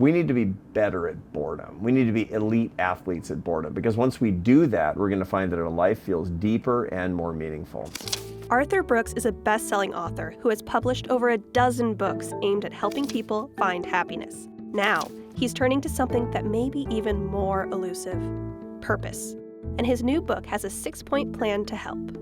We need to be better at boredom. We need to be elite athletes at boredom, because once we do that, we're going to find that our life feels deeper and more meaningful. Arthur Brooks is a best-selling author who has published over a dozen books aimed at helping people find happiness. Now, he's turning to something that may be even more elusive: purpose. And his new book has a 6-point plan to help.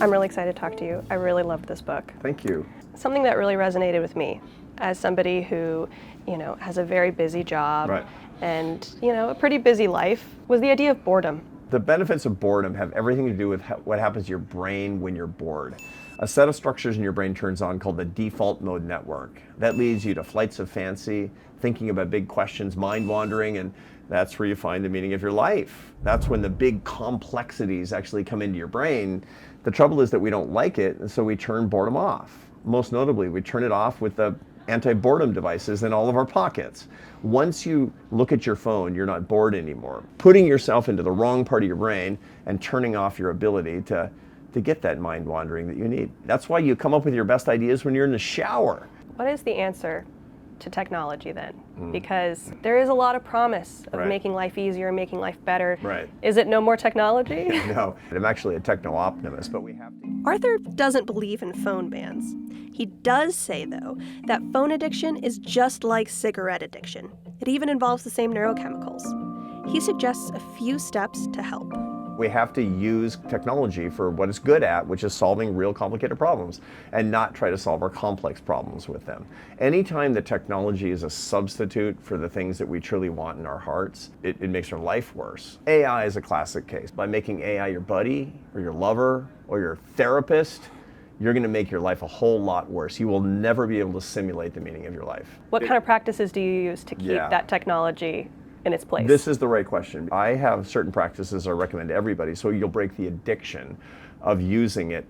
I'm really excited to talk to you. I really loved this book. Thank you. Something that really resonated with me as somebody who, has a very busy job Right. and, a pretty busy life was the idea of boredom. The benefits of boredom have everything to do with what happens to your brain when you're bored. A set of structures in your brain turns on called the default mode network. That leads you to flights of fancy, thinking about big questions, mind wandering, and that's where you find the meaning of your life. That's when the big complexities actually come into your brain. The trouble is that we don't like it, and so we turn boredom off. Most notably, we turn it off with the anti-boredom devices in all of our pockets. Once you look at your phone, you're not bored anymore. Putting yourself into the wrong part of your brain and turning off your ability to get that mind wandering that you need. That's why you come up with your best ideas when you're in the shower. What is the answer to technology then? Because there is a lot of promise of Right. making life easier, making life better. Right. Is it no more technology? No, I'm actually a techno-optimist, but we have to. Arthur doesn't believe in phone bans. He does say, though, that phone addiction is just like cigarette addiction. It even involves the same neurochemicals. He suggests a few steps to help. We have to use technology for what it's good at, which is solving real complicated problems, and not try to solve our complex problems with them. Anytime that technology is a substitute for the things that we truly want in our hearts, it makes our life worse. AI is a classic case. By making AI your buddy, or your lover, or your therapist, you're going to make your life a whole lot worse. You will never be able to simulate the meaning of your life. What kind of practices do you use to keep Yeah. that technology in its place? This is the right question. I have certain practices I recommend to everybody, so you'll break the addiction of using it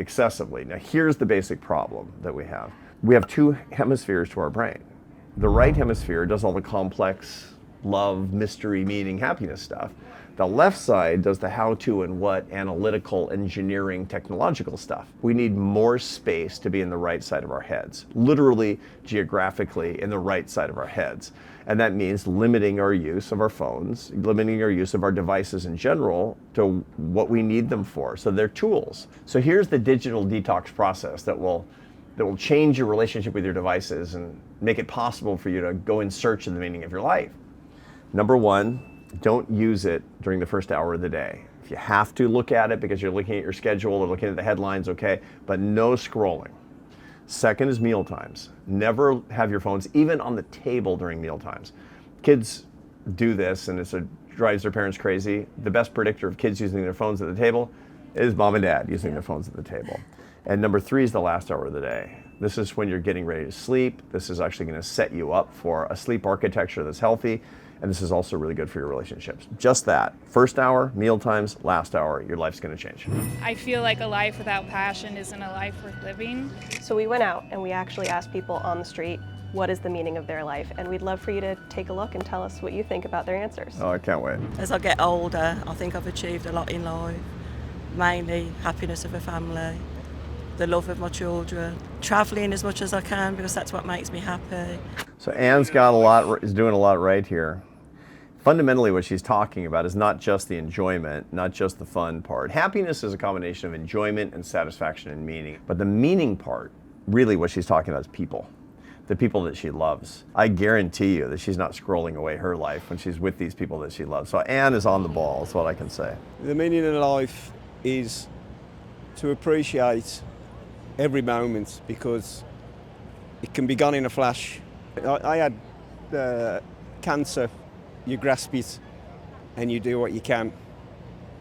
excessively. Now, here's the basic problem that we have. We have two hemispheres to our brain. The right hemisphere does all the complex love, mystery, meaning, happiness stuff. The left side does the how-to and what, analytical, engineering, technological stuff. We need more space to be in the right side of our heads, literally, geographically, in the right side of our heads. And that means limiting our use of our phones, limiting our use of our devices in general to what we need them for. So they're tools. So here's the digital detox process that will change your relationship with your devices and make it possible for you to go in search of the meaning of your life. Number one, don't use it during the first hour of the day. If you have to look at it because you're looking at your schedule or looking at the headlines, okay, but no scrolling. Second is meal times. Never have your phones even on the table during meal times. Kids do this and it drives their parents crazy. The best predictor of kids using their phones at the table is mom and dad using their phones at the table. And number three is the last hour of the day. This is when you're getting ready to sleep. This is actually going to set you up for a sleep architecture that's healthy. And this is also really good for your relationships. Just that. First hour, meal times, last hour, your life's going to change. I feel like a life without passion isn't a life worth living. So we went out and we actually asked people on the street what is the meaning of their life, and we'd love for you to take a look and tell us what you think about their answers. Oh, I can't wait. As I get older, I think I've achieved a lot in life, mainly happiness of a family, the love of my children, travelling as much as I can because that's what makes me happy. So Anne's is doing a lot right here. Fundamentally, what she's talking about is not just the enjoyment, not just the fun part. Happiness is a combination of enjoyment and satisfaction and meaning. But the meaning part, really what she's talking about is people. The people that she loves. I guarantee you that she's not scrolling away her life when she's with these people that she loves. So Anne is on the ball, is what I can say. The meaning of life is to appreciate every moment because it can be gone in a flash. I had cancer. You grasp it and you do what you can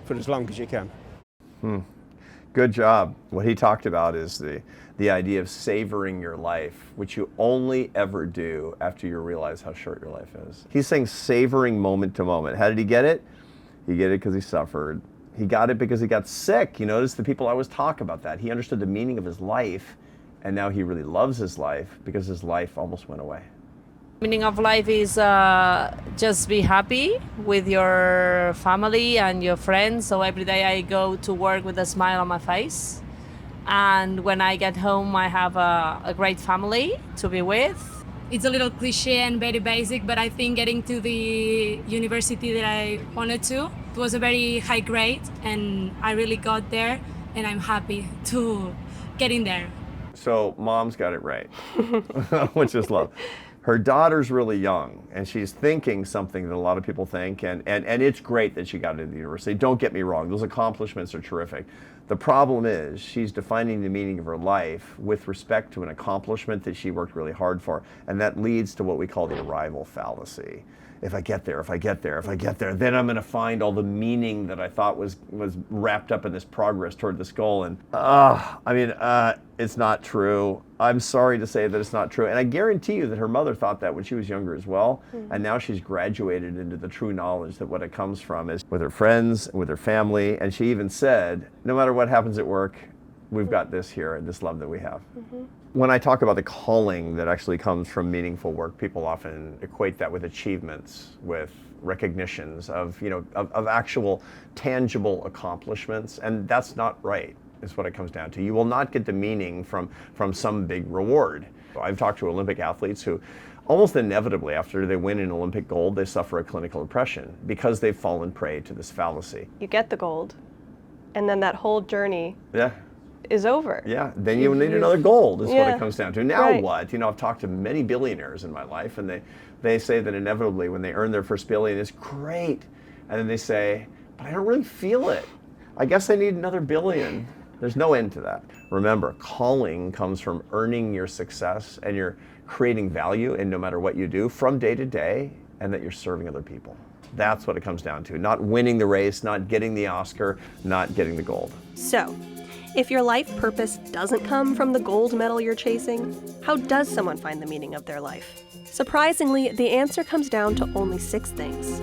for as long as you can. Good job. What he talked about is the idea of savoring your life, which you only ever do after you realize how short your life is. He's saying savoring moment to moment. How did he get it? He get it because he suffered. He got it because he got sick. You notice the people always talk about that. He understood the meaning of his life, and now he really loves his life because his life almost went away. Meaning of life is just be happy with your family and your friends. So every day I go to work with a smile on my face. And when I get home, I have a great family to be with. It's a little cliche and very basic, but I think getting to the university that I wanted to, it was a very high grade, and I really got there, and I'm happy to get in there. So mom's got it right, which is love. Her daughter's really young, and she's thinking something that a lot of people think, and it's great that she got into the university. Don't get me wrong, those accomplishments are terrific. The problem is she's defining the meaning of her life with respect to an accomplishment that she worked really hard for, and that leads to what we call the arrival fallacy. If I get there, if I get there, if I get there, then I'm going to find all the meaning that I thought was wrapped up in this progress toward this goal. And it's not true. I'm sorry to say that it's not true. And I guarantee you that her mother thought that when she was younger as well. And now she's graduated into the true knowledge that what it comes from is with her friends, with her family. And she even said, no matter what happens at work, we've got this here and this love that we have. When I talk about the calling that actually comes from meaningful work, people often equate that with achievements, with recognitions of actual tangible accomplishments, and that's not right, is what it comes down to. You will not get the meaning from some big reward. I've talked to Olympic athletes who almost inevitably, after they win an Olympic gold, they suffer a clinical depression because they've fallen prey to this fallacy. You get the gold, and then that whole journey Yeah. is over. Yeah, then you need another gold is what Yeah. it comes down to. Now Right. what? I've talked to many billionaires in my life, and they say that inevitably when they earn their first billion, it's great. And then they say, but I don't really feel it. I guess I need another billion. There's no end to that. Remember, calling comes from earning your success, and you're creating value in no matter what you do from day to day, and that you're serving other people. That's what it comes down to. Not winning the race, not getting the Oscar, not getting the gold. So, if your life purpose doesn't come from the gold medal you're chasing, how does someone find the meaning of their life? Surprisingly, the answer comes down to only 6 things.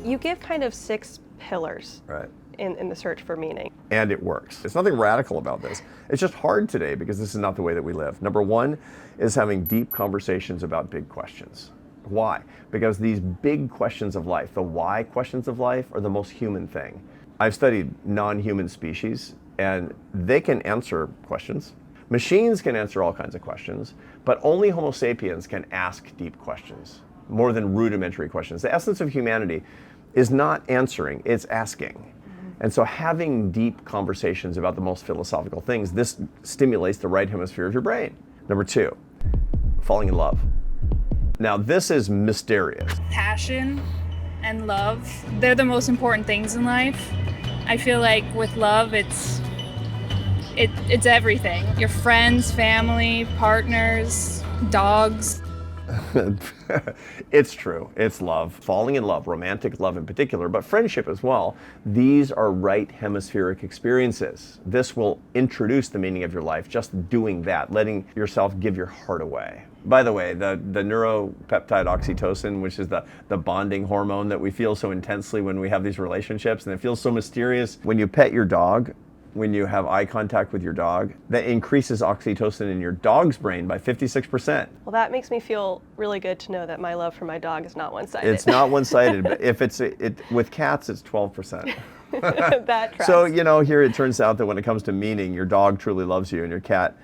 You give kind of 6 pillars Right. in the search for meaning. And it works. There's nothing radical about this. It's just hard today because this is not the way that we live. Number 1 is having deep conversations about big questions. Why? Because these big questions of life, the why questions of life, are the most human thing. I've studied non-human species, and they can answer questions. Machines can answer all kinds of questions, but only Homo sapiens can ask deep questions, more than rudimentary questions. The essence of humanity is not answering, it's asking. And so having deep conversations about the most philosophical things, this stimulates the right hemisphere of your brain. Number 2, falling in love. Now this is mysterious. Passion and love, they're the most important things in life. I feel like with love, it's everything. Your friends, family, partners, dogs. It's true. It's love. Falling in love, romantic love in particular, but friendship as well. These are right hemispheric experiences. This will introduce the meaning of your life, just doing that, letting yourself give your heart away. By the way, the neuropeptide oxytocin, which is the bonding hormone that we feel so intensely when we have these relationships, and it feels so mysterious. When you pet your dog, when you have eye contact with your dog, that increases oxytocin in your dog's brain by 56%. Well, that makes me feel really good to know that my love for my dog is not one-sided. It's not one-sided, but if with cats, it's 12%. That tracks. So, here it turns out that when it comes to meaning, your dog truly loves you and your cat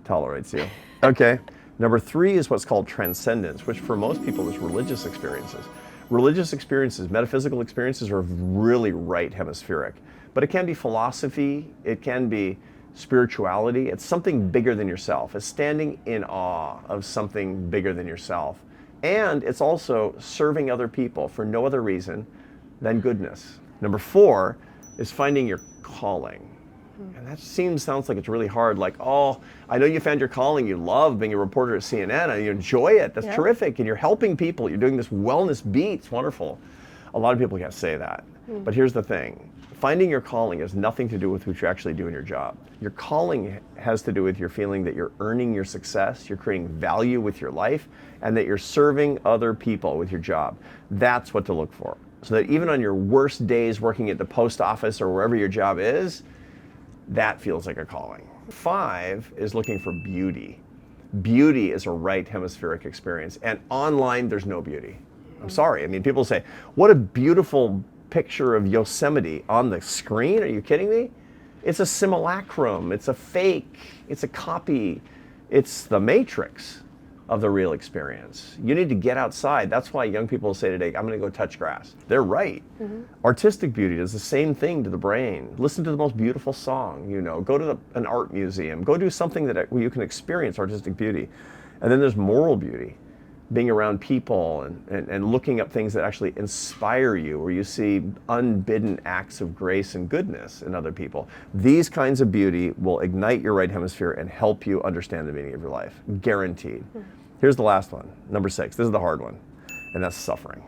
tolerates you. Okay. Number 3 is what's called transcendence, which for most people is religious experiences. Religious experiences, metaphysical experiences, are really right hemispheric. But it can be philosophy, it can be spirituality. It's something bigger than yourself. It's standing in awe of something bigger than yourself. And it's also serving other people for no other reason than goodness. Number 4 is finding your calling. And that sounds like it's really hard. Like, oh, I know you found your calling. You love being a reporter at CNN and you enjoy it. That's terrific. And you're helping people. You're doing this wellness beat. It's wonderful. A lot of people can't say that. But here's the thing. Finding your calling has nothing to do with what you actually do in your job. Your calling has to do with your feeling that you're earning your success, you're creating value with your life, and that you're serving other people with your job. That's what to look for. So that even on your worst days working at the post office or wherever your job is, that feels like a calling. 5 is looking for beauty. Beauty is a right hemispheric experience, and online there's no beauty. I'm sorry. I mean, people say, what a beautiful picture of Yosemite on the screen. Are you kidding me? It's a simulacrum. It's a fake. It's a copy. It's the Matrix. of the real experience. You need to get outside. That's why young people say today, I'm going to go touch grass. They're right. Artistic beauty does the same thing to the brain. Listen to the most beautiful song, you know, go to an art museum, go do something where you can experience artistic beauty. And then there's moral beauty, being around people and looking up things that actually inspire you, where you see unbidden acts of grace and goodness in other people. These kinds of beauty will ignite your right hemisphere and help you understand the meaning of your life, guaranteed. Here's the last one, number 6. This is the hard one, and that's suffering.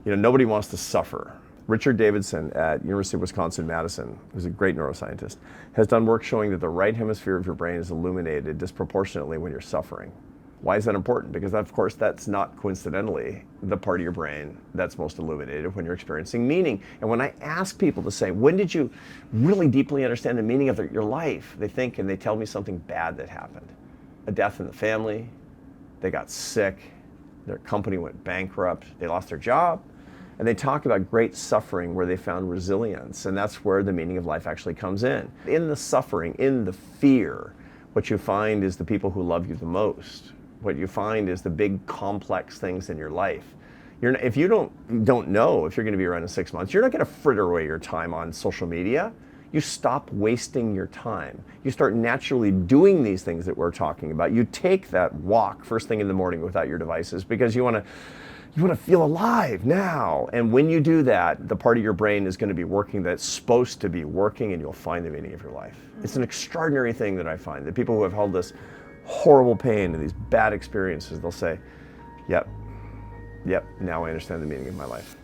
You know, nobody wants to suffer. Richard Davidson at University of Wisconsin-Madison, who's a great neuroscientist, has done work showing that the right hemisphere of your brain is illuminated disproportionately when you're suffering. Why is that important? Because of course that's not coincidentally the part of your brain that's most illuminated when you're experiencing meaning. And when I ask people to say, when did you really deeply understand the meaning of your life? They think and they tell me something bad that happened. A death in the family, they got sick, their company went bankrupt, they lost their job. And they talk about great suffering where they found resilience, and that's where the meaning of life actually comes in. In the suffering, in the fear, what you find is the people who love you the most. What you find is the big complex things in your life. If you don't know if you're going to be around in 6 months, you're not going to fritter away your time on social media. You stop wasting your time. You start naturally doing these things that we're talking about. You take that walk first thing in the morning without your devices because you want to feel alive now. And when you do that, the part of your brain is going to be working that's supposed to be working, and you'll find the meaning of your life. It's an extraordinary thing that I find, that people who have held this horrible pain and these bad experiences, they'll say, yep, now I understand the meaning of my life.